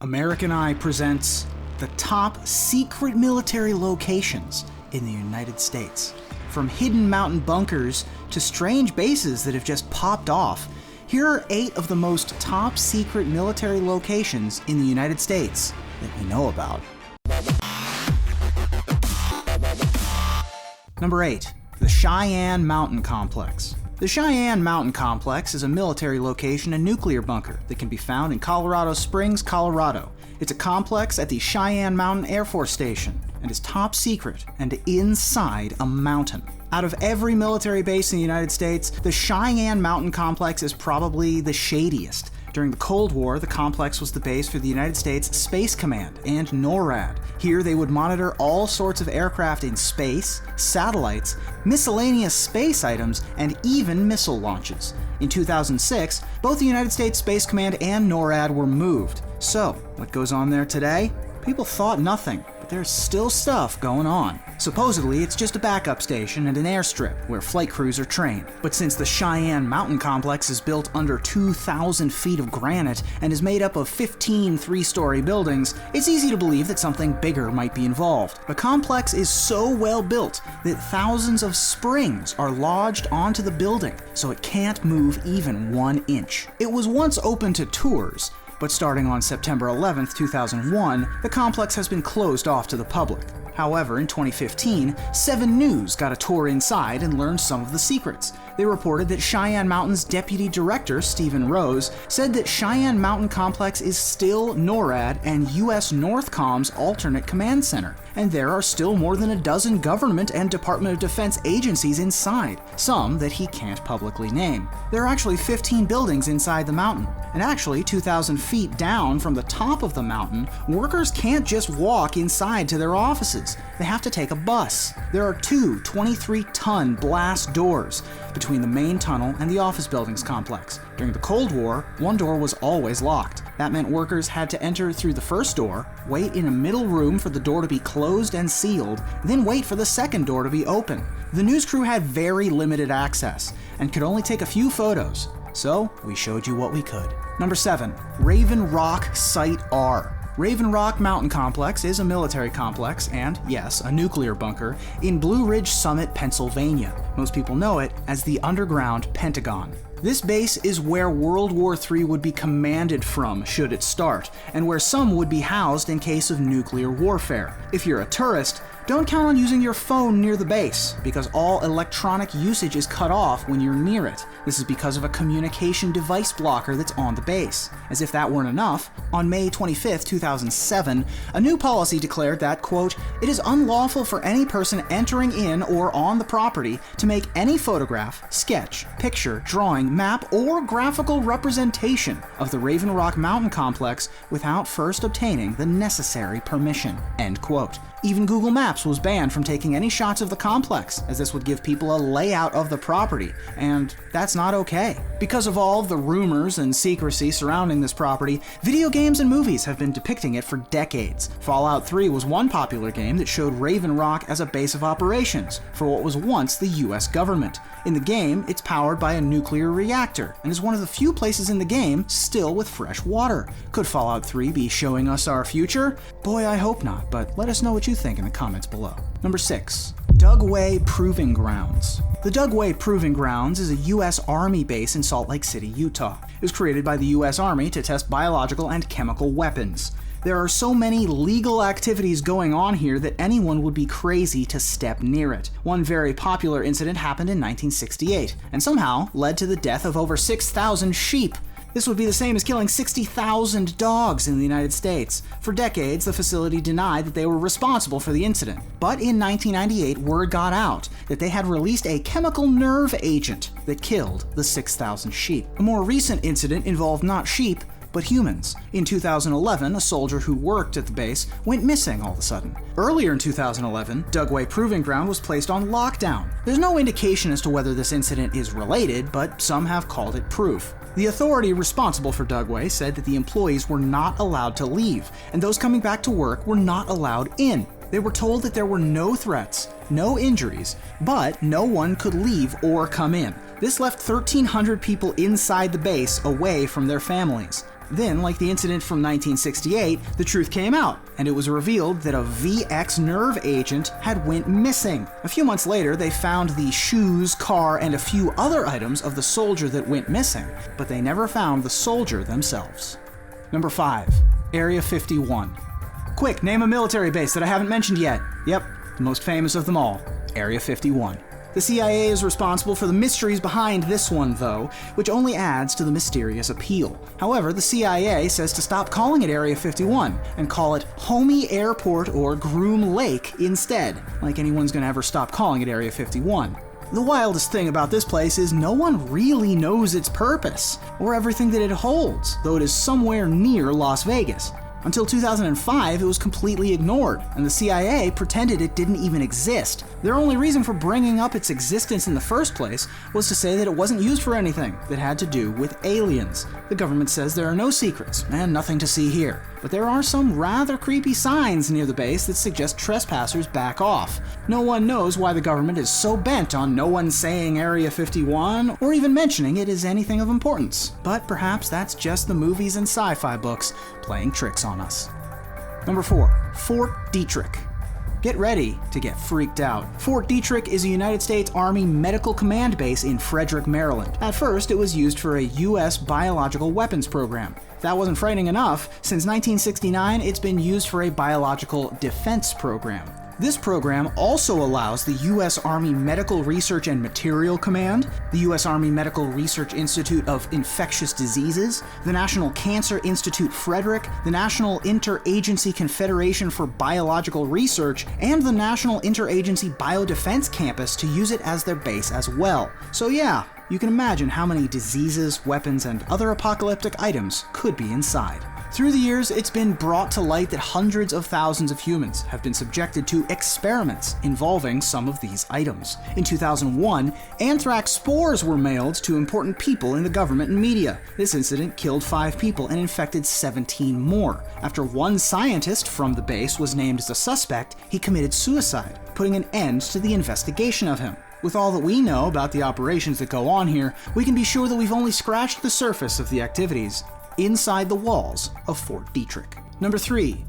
American Eye presents the top secret military locations in the United States. From hidden mountain bunkers to strange bases that have just popped off, here are 8 of the most top secret military locations in the United States that we know about. Number 8. The Cheyenne Mountain Complex. The Cheyenne Mountain Complex is a military location and nuclear bunker that can be found in Colorado Springs, Colorado. It's a complex at the Cheyenne Mountain Air Force Station and is top secret and inside a mountain. Out of every military base in the United States, the Cheyenne Mountain Complex is probably the shadiest. During the Cold War, the complex was the base for the United States Space Command and NORAD. Here they would monitor all sorts of aircraft in space, satellites, miscellaneous space items, and even missile launches. In 2006, both the United States Space Command and NORAD were moved. So, what goes on there today? People thought nothing, but there's still stuff going on. Supposedly, it's just a backup station and an airstrip where flight crews are trained. But since the Cheyenne Mountain Complex is built under 2,000 feet of granite and is made up of 15 three-story buildings, it's easy to believe that something bigger might be involved. The complex is so well built that thousands of springs are lodged onto the building, so it can't move even 1 inch. It was once open to tours, but starting on September 11, 2001, the complex has been closed off to the public. However, in 2015, 7 News got a tour inside and learned some of the secrets. They reported that Cheyenne Mountain's deputy director, Stephen Rose, said that Cheyenne Mountain Complex is still NORAD and US Northcom's alternate command center, and there are still more than a dozen government and Department of Defense agencies inside, some that he can't publicly name. There are actually 15 buildings inside the mountain, and actually 2,000 feet down from the top of the mountain, workers can't just walk inside to their offices. They have to take a bus. There are 2 23-ton blast doors between the main tunnel and the office buildings complex. During the Cold War, one door was always locked. That meant workers had to enter through the first door, wait in a middle room for the door to be closed and sealed, then wait for the second door to be open. The news crew had very limited access and could only take a few photos, so we showed you what we could. Number 7. Raven Rock Site R. Raven Rock Mountain Complex is a military complex and, yes, a nuclear bunker in Blue Ridge Summit, Pennsylvania. Most people know it as the underground Pentagon. This base is where World War III would be commanded from should it start, and where some would be housed in case of nuclear warfare. If you're a tourist, don't count on using your phone near the base, because all electronic usage is cut off when you're near it. This is because of a communication device blocker that's on the base. As if that weren't enough, on May 25, 2007, a new policy declared that, quote, "It is unlawful for any person entering in or on the property to make any photograph, sketch, picture, drawing, map, or graphical representation of the Raven Rock Mountain Complex without first obtaining the necessary permission," end quote. Even Google Maps was banned from taking any shots of the complex, as this would give people a layout of the property, and that's not okay. Because of all the rumors and secrecy surrounding this property, video games and movies have been depicting it for decades. Fallout 3 was one popular game that showed Raven Rock as a base of operations for what was once the US government. In the game, it's powered by a nuclear reactor, and is one of the few places in the game still with fresh water. Could Fallout 3 be showing us our future? Boy, I hope not, but let us know what you think in the comments below. Number 6. Dugway Proving Grounds. The Dugway Proving Grounds is a U.S. Army base in Salt Lake City, Utah. It was created by the U.S. Army to test biological and chemical weapons. There are so many legal activities going on here that anyone would be crazy to step near it. One very popular incident happened in 1968, and somehow led to the death of over 6,000 sheep. This would be the same as killing 60,000 dogs in the United States. For decades, the facility denied that they were responsible for the incident. But in 1998, word got out that they had released a chemical nerve agent that killed the 6,000 sheep. A more recent incident involved not sheep, but humans. In 2011, a soldier who worked at the base went missing all of a sudden. Earlier in 2011, Dugway Proving Ground was placed on lockdown. There's no indication as to whether this incident is related, but some have called it proof. The authority responsible for Dugway said that the employees were not allowed to leave, and those coming back to work were not allowed in. They were told that there were no threats, no injuries, but no one could leave or come in. This left 1,300 people inside the base away from their families. Then, like the incident from 1968, the truth came out, and it was revealed that a VX nerve agent had went missing. A few months later, they found the shoes, car, and a few other items of the soldier that went missing, but they never found the soldier themselves. Number 5. Area 51. Quick, name a military base that I haven't mentioned yet. Yep, the most famous of them all, Area 51. The CIA is responsible for the mysteries behind this one, though, which only adds to the mysterious appeal. However, the CIA says to stop calling it Area 51 and call it Homey Airport or Groom Lake instead, like anyone's gonna ever stop calling it Area 51. The wildest thing about this place is no one really knows its purpose, or everything that it holds, though it is somewhere near Las Vegas. Until 2005, it was completely ignored, and the CIA pretended it didn't even exist. Their only reason for bringing up its existence in the first place was to say that it wasn't used for anything that had to do with aliens. The government says there are no secrets, and nothing to see here. But there are some rather creepy signs near the base that suggest trespassers back off. No one knows why the government is so bent on no one saying Area 51, or even mentioning it as anything of importance. But perhaps that's just the movies and sci-fi books playing tricks on us. Number 4. Fort Detrick. Get ready to get freaked out. Fort Detrick is a United States Army Medical Command base in Frederick, Maryland. At first, it was used for a U.S. biological weapons program. If that wasn't frightening enough, since 1969, it's been used for a biological defense program. This program also allows the U.S. Army Medical Research and Material Command, the U.S. Army Medical Research Institute of Infectious Diseases, the National Cancer Institute Frederick, the National Interagency Confederation for Biological Research, and the National Interagency Biodefense Campus to use it as their base as well. So yeah, you can imagine how many diseases, weapons, and other apocalyptic items could be inside. Through the years, it's been brought to light that hundreds of thousands of humans have been subjected to experiments involving some of these items. In 2001, anthrax spores were mailed to important people in the government and media. This incident killed 5 people and infected 17 more. After one scientist from the base was named as a suspect, he committed suicide, putting an end to the investigation of him. With all that we know about the operations that go on here, we can be sure that we've only scratched the surface of the activities inside the walls of Fort Detrick. Number 3.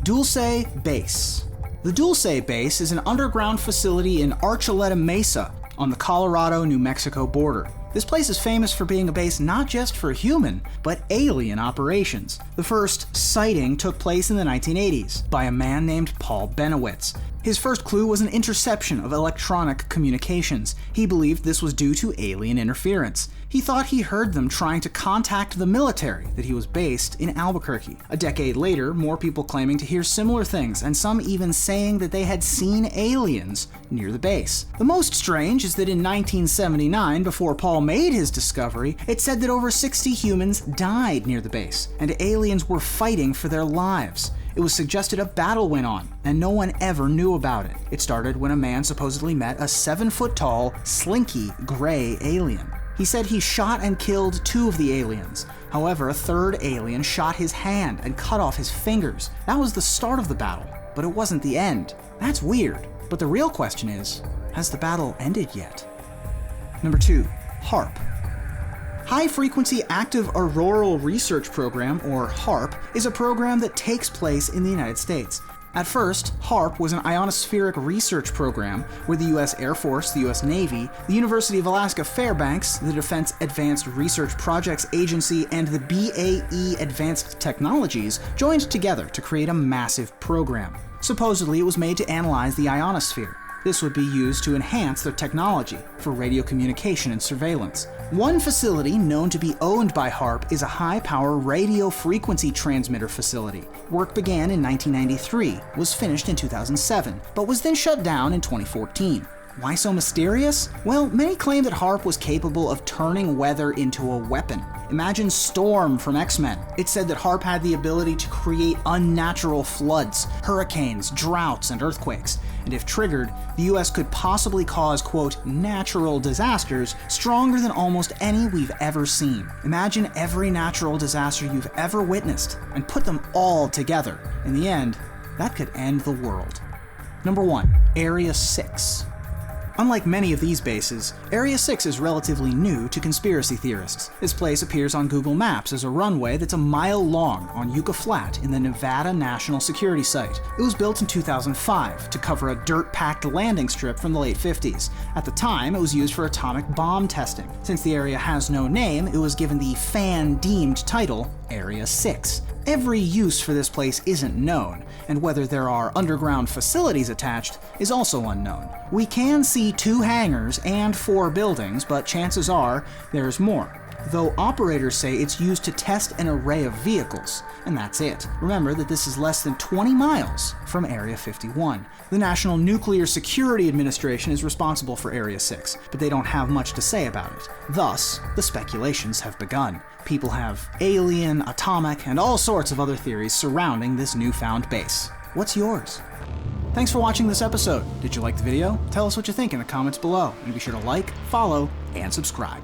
Dulce Base. The Dulce Base is an underground facility in Archuleta Mesa on the Colorado-New Mexico border. This place is famous for being a base not just for human, but alien operations. The first sighting took place in the 1980s by a man named Paul Benowitz. His first clue was an interception of electronic communications. He believed this was due to alien interference. He thought he heard them trying to contact the military, that he was based in Albuquerque. A decade later, more people claiming to hear similar things, and some even saying that they had seen aliens near the base. The most strange is that in 1979, before Paul made his discovery, it said that over 60 humans died near the base, and aliens were fighting for their lives. It was suggested a battle went on, and no one ever knew about it. It started when a man supposedly met a 7-foot-tall, slinky, gray alien. He said he shot and killed 2 of the aliens. However, a third alien shot his hand and cut off his fingers. That was the start of the battle, but it wasn't the end. That's weird. But the real question is, has the battle ended yet? Number 2. HAARP. High Frequency Active Auroral Research Program, or HAARP, is a program that takes place in the United States. At first, HAARP was an ionospheric research program where the U.S. Air Force, the U.S. Navy, the University of Alaska Fairbanks, the Defense Advanced Research Projects Agency, and the BAE Advanced Technologies joined together to create a massive program. Supposedly, it was made to analyze the ionosphere. This would be used to enhance their technology for radio communication and surveillance. One facility known to be owned by HAARP is a high-power radio frequency transmitter facility. Work began in 1993, was finished in 2007, but was then shut down in 2014. Why so mysterious? Well, many claim that HAARP was capable of turning weather into a weapon. Imagine Storm from X-Men. It said that HAARP had the ability to create unnatural floods, hurricanes, droughts, and earthquakes. And if triggered, the US could possibly cause, quote, natural disasters stronger than almost any we've ever seen. Imagine every natural disaster you've ever witnessed and put them all together. In the end, that could end the world. Number 1. Area 6. Unlike many of these bases, Area 6 is relatively new to conspiracy theorists. This place appears on Google Maps as a runway that's a mile long on Yucca Flat in the Nevada National Security Site. It was built in 2005 to cover a dirt-packed landing strip from the late 50s. At the time, it was used for atomic bomb testing. Since the area has no name, it was given the fan-deemed title Area 6. Every use for this place isn't known, and whether there are underground facilities attached is also unknown. We can see 2 hangars and 4 buildings, but chances are there's more. Though operators say it's used to test an array of vehicles, and that's it. Remember that this is less than 20 miles from Area 51. The National Nuclear Security Administration is responsible for Area 6, but they don't have much to say about it. Thus, the speculations have begun. People have alien, atomic, and all sorts of other theories surrounding this newfound base. What's yours? Thanks for watching this episode. Did you like the video? Tell us what you think in the comments below, and be sure to like, follow, and subscribe.